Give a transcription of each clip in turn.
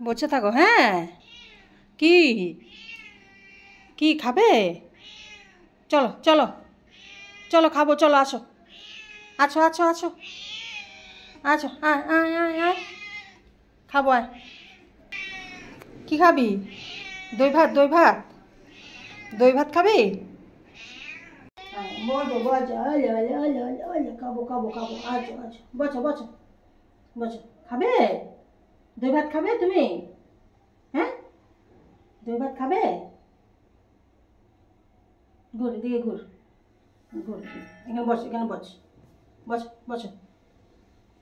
বসে থাকো। হ্যাঁ, কি কি খাবে? চলো চলো চলো, খাবো, চলো, আসো আছো আছো আছো আছো, আয় আয় আয় আয়, খাবো, আয়। কি খাবি? দই ভাত, দই ভাত, দই ভাত খাবি? বসো বসো, খাবো খাবো খাবো, আছো আছো, বসো বসো বসো। খাবে? দই ভাত খাবে তুমি? হ্যাঁ, দই ভাত খাবে? ঘুর, এদিকে ঘুর, ঘুর, এখানে বস, এখানে বস, বসো বসো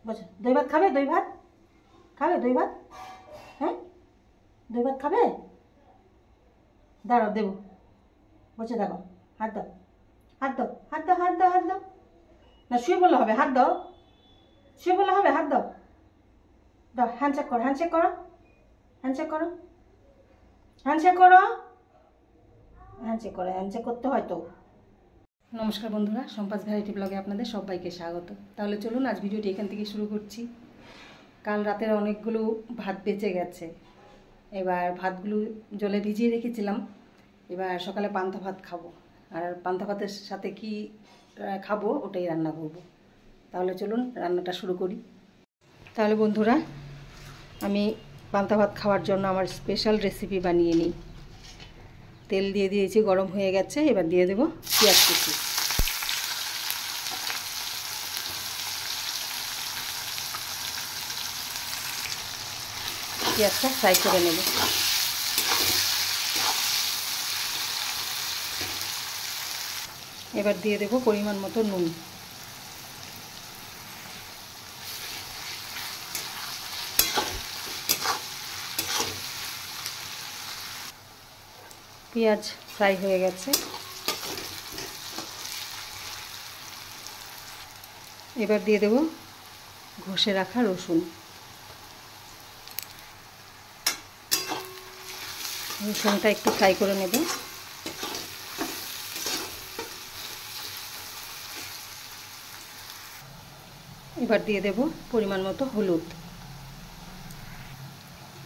বসো। দই ভাত খাবে? দই ভাত খাবে? দই ভাত, হ্যাঁ, দই ভাত খাবে? দাঁড়াও, দেবো, বসে দেখো। হাত দাও, হাত দাও, হাত দাও, হাত দাও, হাত দাও। না, শুয়ে বললে হবে, হাত দাও, শুয়ে বললে হবে, হাত দাও, দাও। হ্যান্ডশেক করো, হ্যান্ডশেক করো, হ্যান্ডশেক করো, হ্যান্ডশেক করো, হ্যান্ডশেক করো, হ্যান্ডশেক করতে হয় তো। নমস্কার বন্ধুরা, সম্পাস ভ্যারাইটি ব্লগে আপনাদের সবাইকে স্বাগত। তাহলে চলুন আজ ভিডিওটি এখান থেকে শুরু করছি। কাল রাতের অনেকগুলো ভাত বেঁচে গেছে, এবার ভাতগুলো জলে ভিজিয়ে রেখেছিলাম। এবার সকালে পান্তা ভাত খাবো, আর পান্তা ভাতের সাথে কি খাবো ওটাই রান্না করব। তাহলে চলুন রান্নাটা শুরু করি। তাহলে বন্ধুরা, আমি পান্তা ভাত খাওয়ার জন্য আমার স্পেশাল রেসিপি বানিয়ে নিই। তেল দিয়ে দিয়েছি, গরম হয়ে গেছে। এবার দিয়ে দেবো পেঁয়াজ কুচি। পেঁয়াজটা ফ্রাই করে নেব। এবার দিয়ে দেবো পরিমাণ মতো নুন। পেঁয়াজ ফ্রাই হয়ে গেছে, এবার দিয়ে দেবো ঘষে রাখা রসুন। রসুনটা একটু ফ্রাই করে নেব। এবার দিয়ে দেব পরিমাণ মতো হলুদ।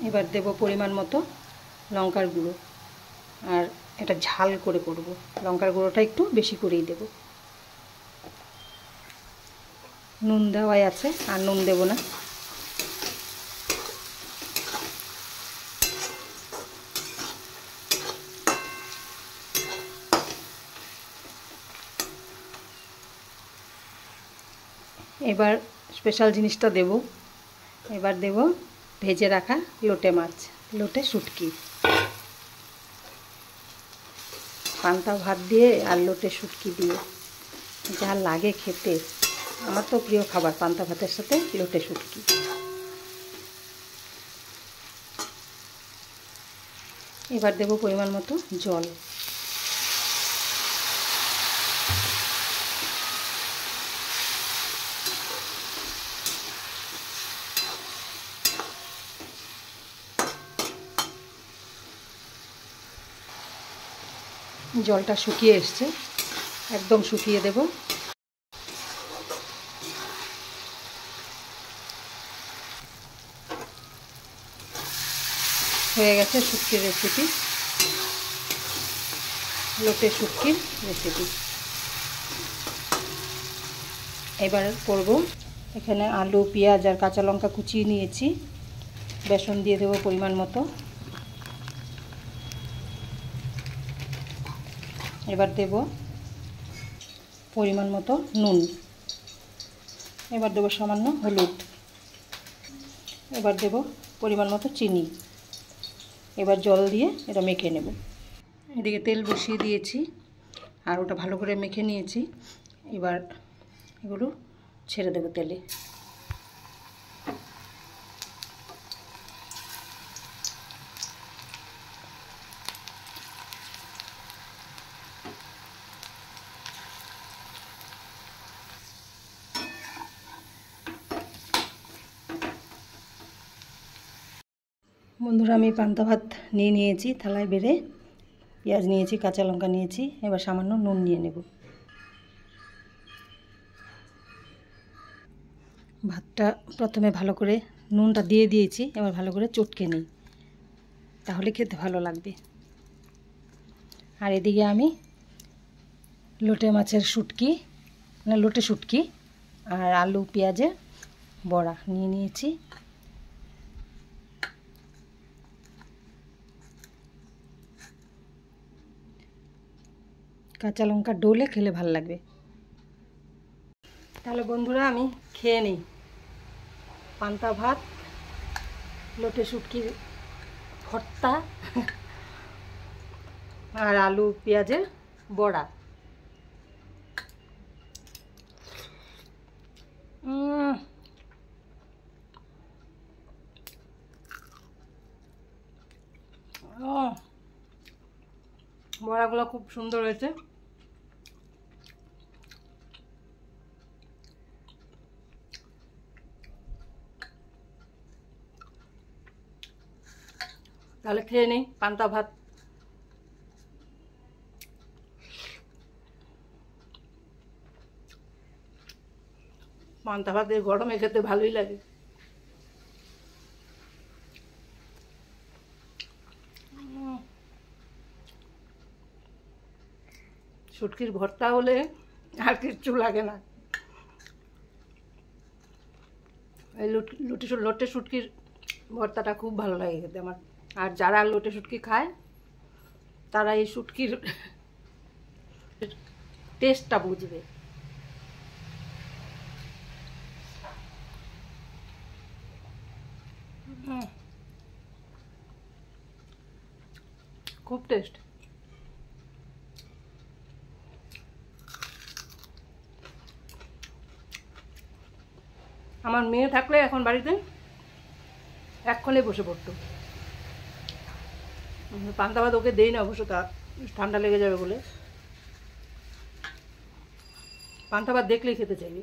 এবার দেব পরিমাণ মতো লঙ্কার গুঁড়ো, আর এটা ঝাল করে করব, লঙ্কার গুঁড়োটা একটু বেশি করেই দেব। নুন দেওয়াই আছে, আর নুন দেব না। এবার স্পেশাল জিনিসটা দেব। এবার দেব ভেজে রাখা লোটে মাছ, লোটে শুটকি। পান্তা ভাত দিয়ে আর লোটে শুটকি দিয়ে যা লাগে খেতে, আমার তো প্রিয় খাবার পান্তা ভাতের সাথে লোটে শুটকি। এবার দেব পরিমাণ মতো জল। জলটা শুকিয়ে এসছে, একদম শুকিয়ে দেব। হয়ে গেছে শুটকির রেসিপি, লোটে শুটকির রেসিপি। এবার করব, এখানে আলু, পেঁয়াজ আর কাঁচা লঙ্কা কুচিয়ে নিয়েছি। বেসন দিয়ে দেবো পরিমাণ মতো। এবার দেব পরিমাণ মতো নুন। এবার দেবো সামান্য হলুদ। এবার দেব পরিমাণ মতো চিনি। এবার জল দিয়ে এটা মেখে নেব। এদিকে তেল বসিয়ে দিয়েছি, আর ওটা ভালো করে মেখে নিয়েছি। এবার এগুলো ছেড়ে দেবো তেলে। বন্ধুরা, আমি পান্তা ভাত নিয়েছি থালায় বেড়ে। পেঁয়াজ নিয়েছি, কাঁচা লঙ্কা নিয়েছি। এবার সামান্য নুন নিয়ে নেব। ভাতটা প্রথমে ভালো করে নুনটা দিয়ে দিয়েছি, এবার ভালো করে চটকে নিই। তাহলে খেতে ভালো লাগবে। আর এদিকে আমি লোটে মাছের শুটকি, মানে লোটে শুটকি আর আলু পেঁয়াজের বড়া নিয়ে নিয়েছি। কাঁচা লঙ্কা ডলে খেলে ভালো লাগবে। তাহলে বন্ধুরা আমি খেয়ে নিই। পান্তা ভাত, লোটে শুটকির ভর্তা আর আলু পেঁয়াজের বড়া। বড়াগুলো খুব সুন্দর হয়েছে। তাহলে খেয়ে নেই পান্তা ভাত। পান্তা ভাত এই গরমে খেতে ভালোই লাগে। শুটকির ভর্তা হলে আর কিচ্ছু লাগে না। এই লোটে শুটকির ভর্তাটা খুব ভালো লাগে খেতে আমার। আর যারা লোটে শুটকি খায় তারা এই শুটকির টেস্টটা বুঝবে। খুব টেস্ট। আমার মেয়ে থাকলে এখন বাড়িতে এক্ষণে বসে পড়তো। পান্তা ভাত ওকে দেই না অবশ্য, তা ঠান্ডা লেগে যাবে বলে। পান্তা ভাত দেখলেই খেতে চাইবে।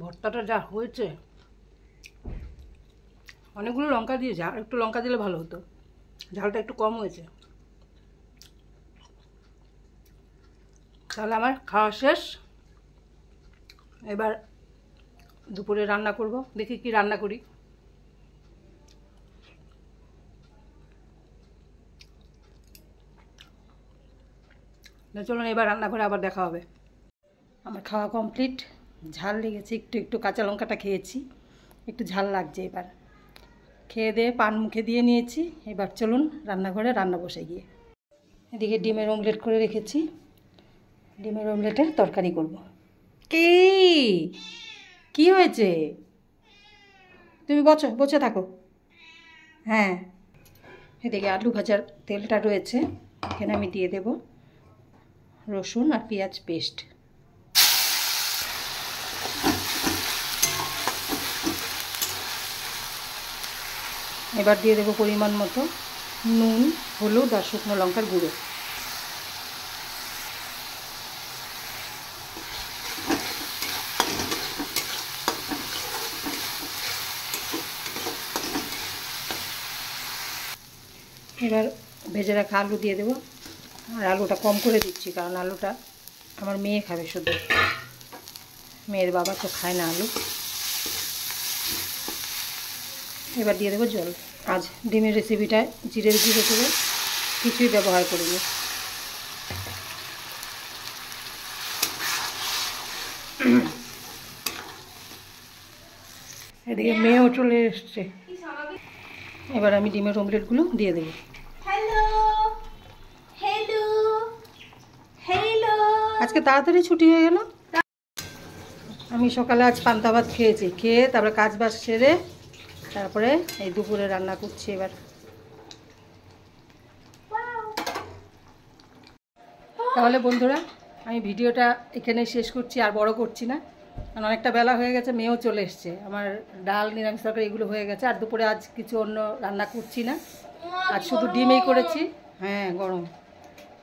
ভর্তাটা যা হয়েছে, অনেকগুলো লঙ্কা দিয়েছে, আর একটু লঙ্কা দিলে ভালো হতো, ঝালটা একটু কম হয়েছে। তাহলে আমার খাওয়া শেষ। এবার দুপুরে রান্না করব, দেখি কি রান্না করি। চলুন এবার রান্নাঘরে আবার দেখা হবে। আমার খাওয়া কমপ্লিট। ঝাল লেগেছে, একটু একটু কাঁচা লঙ্কাটা খেয়েছি, একটু ঝাল লাগছে। এবার খেয়ে দিয়ে পান মুখে দিয়ে নিয়েছি। এবার চলুন রান্নাঘরে রান্না বসে গিয়ে। এদিকে ডিমের অমলেট করে রেখেছি, ডিমের অমলেটের তরকারি করব। কি হয়েছে? তুমি বসে থাকো। হ্যাঁ, এদিকে আলু ভাজার তেলটা রয়েছে, এখানে আমি দিয়ে দেব রসুন আর পেঁয়াজ পেস্ট। এবার দিয়ে দেবো পরিমাণ মতো নুন, হলুদ আর শুকনো লঙ্কার গুঁড়ো। এবার ভেজে রাখা আলু দিয়ে দেবো। আর আলুটা কম করে দিচ্ছি, কারণ আলুটা আমার মেয়ে খাবে শুধু, মেয়ের বাবা তো খায় না আলু। এবার দিয়ে দেবো জল। আজ ডিমের রেসিপিটায় জিরের গুঁড়ো করে কিছুই ব্যবহার করিনি। এদিকে মেয়েও চলে এসছে। এবার আমি ডিমের অমলেটগুলো দিয়ে দেবো। আজকে তাড়াতাড়ি ছুটি হয়ে গেল। আমি সকালে আজ পান্তা ভাত খেয়েছি, খেয়ে তারপরে কাজ বাজ সেরে তারপরে এই দুপুরে রান্না করছি। এবার তাহলে বন্ধুরা আমি ভিডিওটা এখানে শেষ করছি, আর বড় করছি না, কারণ অনেকটা বেলা হয়ে গেছে, মেয়েও চলে এসছে। আমার ডাল, নিরামিষ তরকারি এগুলো হয়ে গেছে। আর দুপুরে আজ কিছু অন্য রান্না করছি না, আজ শুধু ডিমেই করেছি। হ্যাঁ গরম,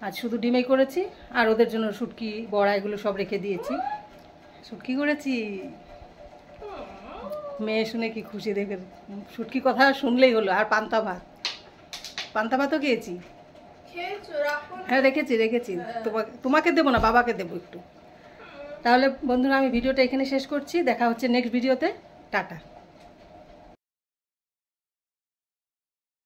আজ শুধু ডিমেই করেছি। আর ওদের জন্য শুটকি বড়া এগুলো সব রেখে দিয়েছি। শুটকি করেছি, মেয়ে শুনে কি খুশি দেখে। শুটকি কথা শুনলেই হলো। আর পান্তা ভাতও খেয়েছি। হ্যাঁ রেখেছি। তোমাকে দেবো না, বাবাকে দেবো একটু। তাহলে বন্ধুরা আমি ভিডিওটা এখানে শেষ করছি, দেখা হচ্ছে নেক্সট ভিডিওতে, টাটা।